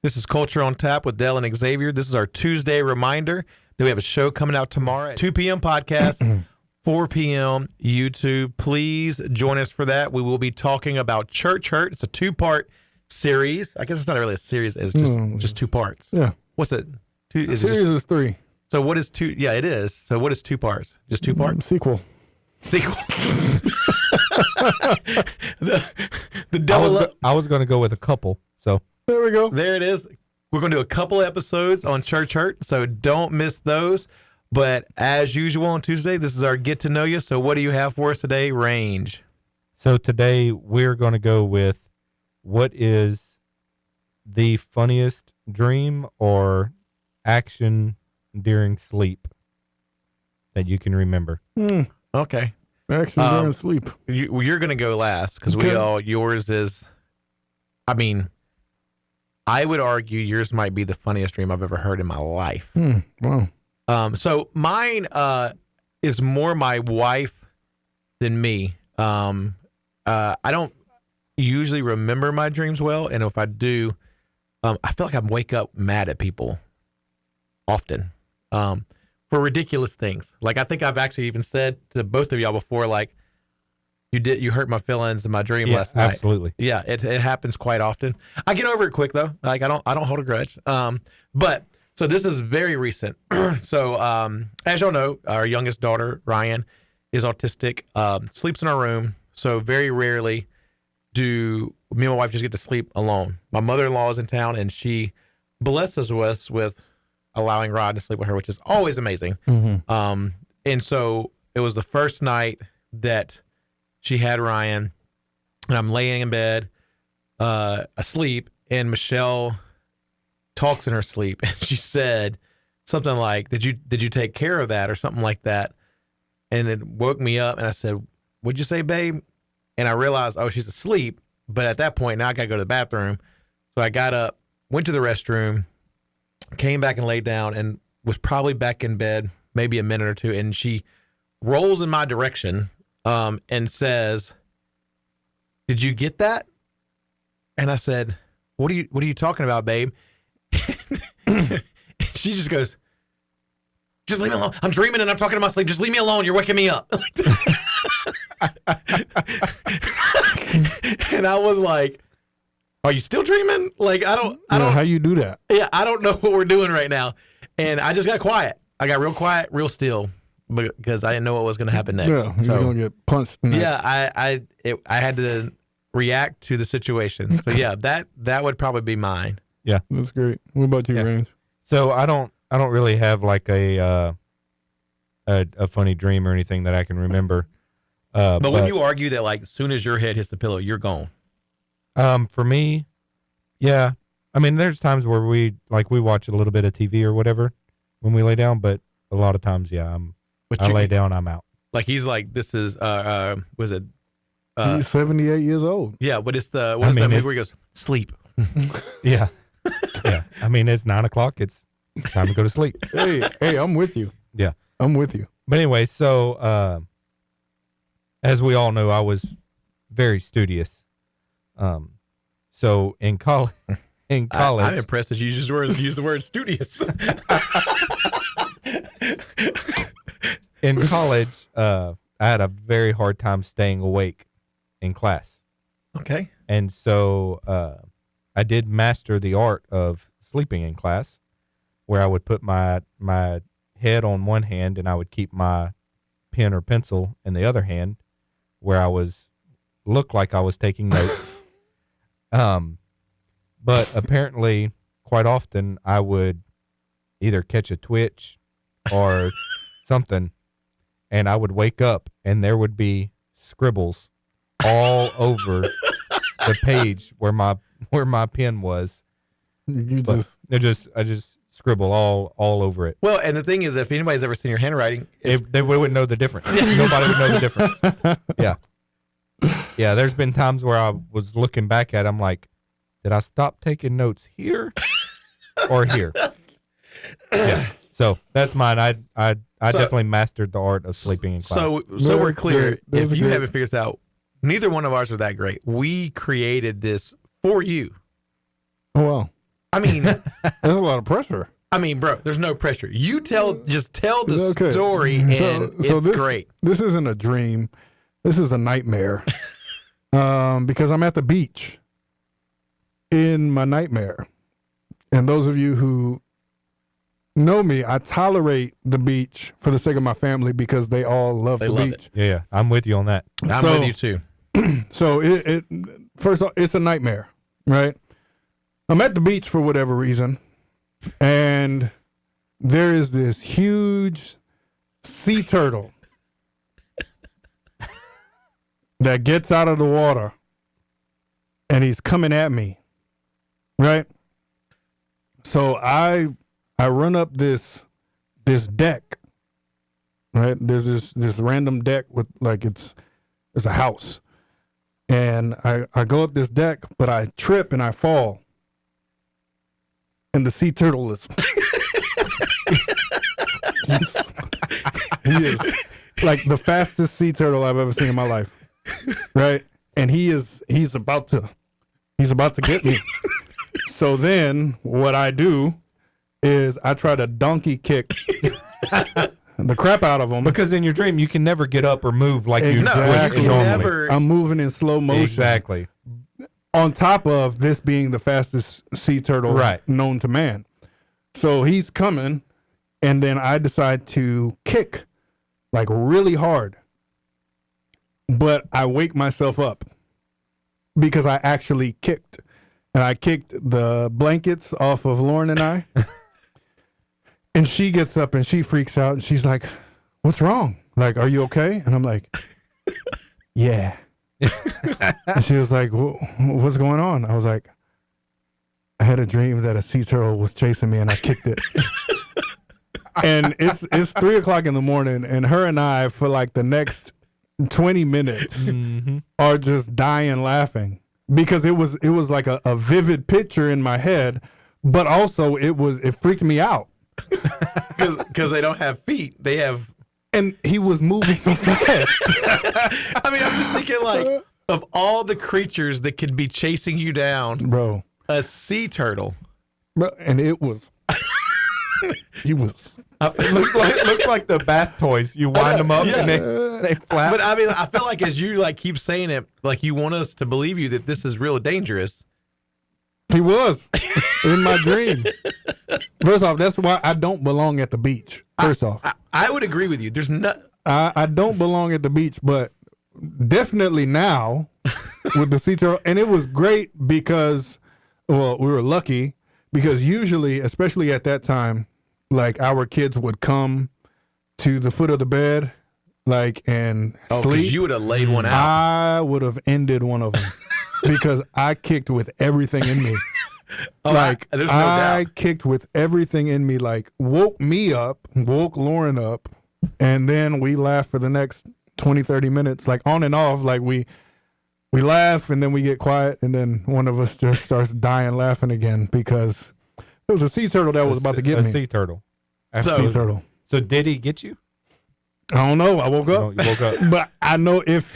This is Culture on Tap with Dell and Xavier. This is our Tuesday reminder that we have a show coming out tomorrow at 2 p.m. podcast, 4 p.m. YouTube. Please join us for that. We will be talking about church hurt. It's a two-part series. I guess it's not really a series. It's just two parts. Yeah. What's it? Series is 3. So what is two? Yeah, it is. So what is 2 parts? Just 2 parts? Sequel. The double. I was going to go with a couple. So There we go. There it is. We're going to do a couple episodes on church hurt, so don't miss those. But as usual on Tuesday, this is our Get to Know You. So what do you have for us today, Range? So today we're going to go with what is the funniest dream or action during sleep that you can remember. Okay. Action during sleep. You're going to go last because Okay. yours is, I mean, I would argue yours might be the funniest dream I've ever heard in my life. Wow. So mine is more my wife than me. I don't usually remember my dreams well, and if I do, I feel like I wake up mad at people often for ridiculous things. Like I think I've actually even said to both of y'all before, like you hurt my feelings in my dream last night. Absolutely. Yeah, it happens quite often. I get over it quick though. Like I don't hold a grudge. But so this is very recent. So as y'all know, our youngest daughter Ryan is autistic. Sleeps in our room. So very rarely do me and my wife just get to sleep alone. My mother-in-law is in town, and she blesses us with allowing Rod to sleep with her, which is always amazing. And so it was the first night that she had Ryan, and I'm laying in bed, asleep, and Michelle talks in her sleep, and she said something like, "Did you take care of that?" or something like that, and it woke me up, and I said, "What'd you say, babe?" And I realized, oh, she's asleep. But at that point, now I gotta go to the bathroom, so I got up, went to the restroom, came back and laid down, and was probably back in bed maybe a minute or two, and she rolls in my direction. And says, "Did you get that?" And I said, what are you talking about, babe?" She just goes, "Just leave me alone. I'm dreaming and I'm talking in my sleep. Just leave me alone. You're waking me up." And I was like, "Are you still dreaming?" Like, I don't. How you do that? Yeah, I don't know what we're doing right now. And I just got quiet. I got real quiet, real still, because I didn't know what was going to happen next. Yeah, he's going to get punched next. Yeah, I had to react to the situation. So yeah, that would probably be mine. Yeah. That's great. What about you, Yeah. Range? So I don't really have like a funny dream or anything that I can remember. But when you argue that, like, as soon as your head hits the pillow, you're gone. For me, yeah. I mean, there's times where we watch a little bit of TV or whatever when we lay down, but a lot of times, yeah, I lay down, I'm out. Like, he's like, this is was it? He's 78 years old. Yeah, but it's the what is that movie where he goes sleep? Yeah, yeah. I mean, it's 9:00. It's time to go to sleep. Hey, I'm with you. Yeah, I'm with you. But anyway, so as we all know, I was very studious. So in college, I'm impressed that you use the word studious. In college, I had a very hard time staying awake in class. Okay. And so I did master the art of sleeping in class, where I would put my head on one hand and I would keep my pen or pencil in the other hand, where I looked like I was taking notes. But apparently, quite often, I would either catch a twitch or something, and I would wake up and there would be scribbles all over the page where my pen was. I just scribble all over it. Well, and the thing is, if anybody's ever seen your handwriting, They wouldn't know the difference. Nobody would know the difference. Yeah. Yeah, there's been times where I was looking back at it, I'm like, did I stop taking notes here or here? Yeah. So that's mine. I definitely mastered the art of sleeping in class. So we're clear. There's If a you good- haven't figured this out, neither one of ours are that great. We created this for you. Oh, wow. I mean, That's a lot of pressure. bro, there's no pressure. You just tell the Okay. story, and it's this, great. This isn't a dream. This is a nightmare. Because I'm at the beach in my nightmare. And those of you who know me, I tolerate the beach for the sake of my family because they all love the love beach. Yeah, I'm with you on that. I'm So- with you too. So it first off, it's a nightmare, right? I'm at the beach for whatever reason, and there is this huge sea turtle that gets out of the water, and he's coming at me, right? So I run up this deck, right? There's this random deck with like it's a house. And I go up this deck, but I trip and I fall. And the sea turtle is he is like the fastest sea turtle I've ever seen in my life. Right? And he's about to get me. So then what I do is I try to donkey kick the crap out of him. Because in your dream, you can never get up or move like Exactly. you No, you normally. never. I'm moving in slow motion. Exactly. On top of this being the fastest sea turtle Right. known to man. So he's coming, and then I decide to kick like really hard. But I wake myself up because I actually kicked. And I kicked the blankets off of Lauren and I. And she gets up and she freaks out and she's like, "What's wrong? Like, are you okay?" And I'm like, "Yeah." And she was like, "What's going on?" I was like, "I had a dream that a sea turtle was chasing me and I kicked it." And it's 3:00 in the morning, and her and I for like the next 20 minutes are just dying laughing because it was like a vivid picture in my head, but also it freaked me out. Because they don't have feet. They have. And he was moving so fast. I mean, I'm just thinking like of all the creatures that could be chasing you down, Bro. a sea turtle. And it was he was It looks like the bath toys. You wind them up and they flap. But I mean, I feel like as you like keep saying it, like you want us to believe you that this is real dangerous. he was in my dream. First off, that's why I don't belong at the beach. First off. I would agree with you. There's not. I don't belong at the beach, but definitely now with the sea turtle. And it was great because, well, we were lucky because usually, especially at that time, like our kids would come to the foot of the bed, like, and Oh, sleep. because you would have laid one out. I would have ended one of them because I kicked with everything in me. Like, there's no I doubt. kicked with everything in me, like woke me up, woke Lauren up, and then we laughed for the next 20, 30 minutes, like on and off. Like we laugh and then we get quiet and then one of us just starts dying laughing again because it was a sea turtle that was about to get a me. sea turtle. Sea turtle. So did he get you? I don't know. I woke No, up. you woke up. But I know if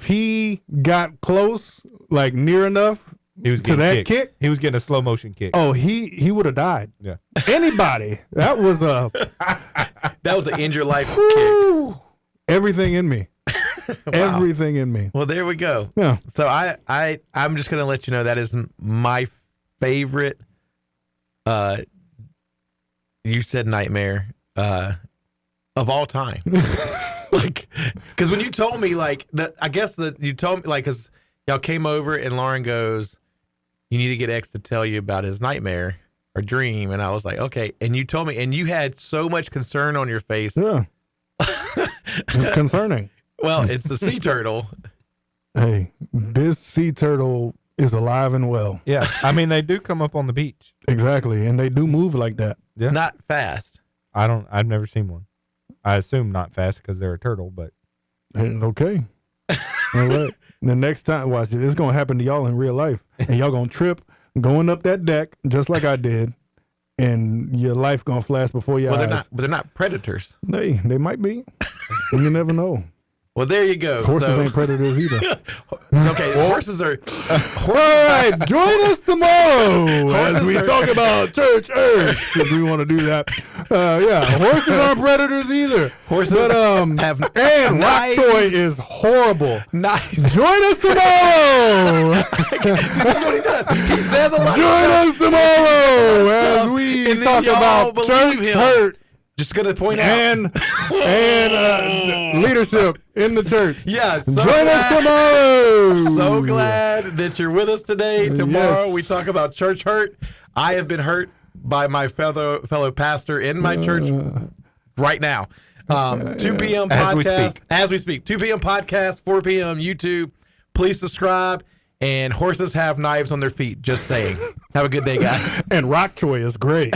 he got close, like near enough, He was to getting that kicked. kick, He was getting a slow motion kick. oh, he would have died. Yeah. Anybody. That was That was an end your life kick. whew, everything in me. Everything in me. Well, there we go. Yeah. So I'm just gonna let you know that is my favorite. You said nightmare of all time. Like, because when you told me like that, I guess that you told me like because y'all came over and Lauren goes, "You need to get X to tell you about his nightmare or dream," and I was like, "Okay." And you told me, and you had so much concern on your face. Yeah. It's concerning. Well, it's the sea turtle. Hey, this sea turtle is alive and well. Yeah. I mean, they do come up on the beach. Exactly. And they do move like that. Yeah. Not fast. I've never seen one. I assume not fast because they're a turtle, but Okay. All right. The next time, watch it. It's going to happen to y'all in real life. And y'all going to trip going up that deck just like I did. And your life going to flash before your Well, eyes. they're not predators. They might be. You never know. Well, there you go. Horses So- ain't predators either. okay. Horses are. All right, join us tomorrow as Horses we are- talk about church earth, because we want to do that. Yeah, horses aren't predators either. Horses but have and knives. Lockjoy is horrible. Nice. Join us tomorrow. That's what he does. He says a lot. Join us tomorrow as we And then talk y'all about believe church him. hurt Just gonna point out. and leadership in the church. Yeah. So Join us tomorrow. So glad that you're with us today. Tomorrow Yes. we talk about church hurt. I have been hurt by my fellow pastor in my church right now. 2 p.m. As we podcast. speak. As we speak. 2 p.m. podcast, 4 p.m. YouTube. Please subscribe. And horses have knives on their feet. Just saying. Have a good day, guys. And Rockjoy is great.